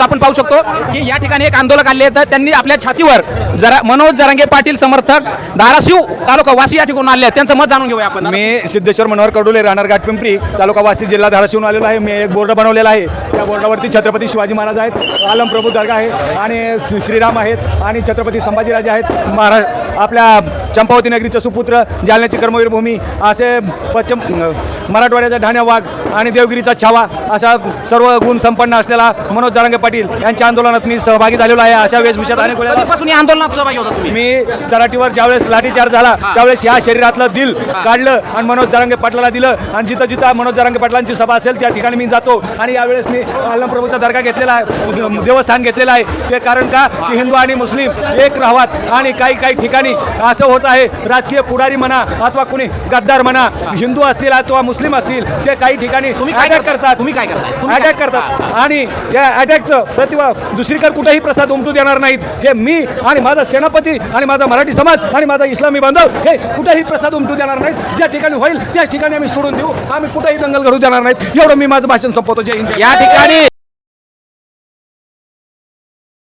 परंतु आपण पाहू शकतो की या ठिकाणी एक आंदोलक आले तर त्यांनी आपल्या छातीवर मनोज जरांगे पाटील समर्थक धाराशिव तालुका वासी या ठिकाणी आले आहेत. त्यांचं मत जाणून घेऊया आपण. मी सिद्धेश्वर मनोहर कडुले, राहणार घाटपिंपरी, तालुका वासी, जिल्हा धाराशिवून आलेलो आहे. मी एक बोर्ड बनवलेला आहे. त्या बोर्डावरती छत्रपती शिवाजी महाराज आहेत, आलम प्रभू दर्गा आहे आणि श्रीराम आहेत आणि छत्रपती संभाजीराजे आहेत. आपल्या चंपावती नगरीचे सुपुत्र, जालन्याची कर्मवीर भूमी, असे पश्चिम मराठवाड्याचा ढाण्या वाघ आणि देवगिरीचा छावा अशा सर्व गुण संपन्न असलेला मनोज जरांगे पाटील यांच्या आंदोलनात मी सहभागी झालेलो आहे. अशा वेशभूषात अनेक वेळा कधीपासून या आंदोलनात सहभागी होता तुम्ही? मी चराटीवर ज्यावेळेस लाठीचार्ज झाला त्यावेळेस या शरीरातलं दिल काढलं आणि मनोज जरांगे पाटलाला दिलं आणि जिथं जिथं मनोज जरांगे पाटलांची सभा असेल त्या ठिकाणी मी जातो. आणि यावेळेस मी आलमप्रभूचा दर्गा घेतलेला आहे, देवस्थान घेतलेलं आहे. ते कारण का की हिंदू आणि मुस्लिम एक राहावात. आणि काही ठिकाणी असं होत आहे, राजकीय पुढारी म्हणा अथवा कुणी गद्दार म्हणा, हिंदू असतील अथवा मुस्लिम असतील, ते काही ठिकाणी अटॅक करतात. तुम्ही काय करताय? अटॅक करतात आणि त्या अटॅकचं प्रतिभा दुसरीकडे कुठेही प्रसाद उमटू देणार नाहीत. हे मी आणि माझा सेनापती आणि माझा मराठी समाज आणि माझा इस्लामी बांधव हे कुठेही प्रसाद उमटू देणार नाहीत. ज्या ठिकाणी होईल त्या ठिकाणी आम्ही सोडून देऊ. आम्ही कुठेही दंगल घडू देणार नाहीत. एवढं मी माझं भाषण संपवतो. जय हिंद. या ठिकाणी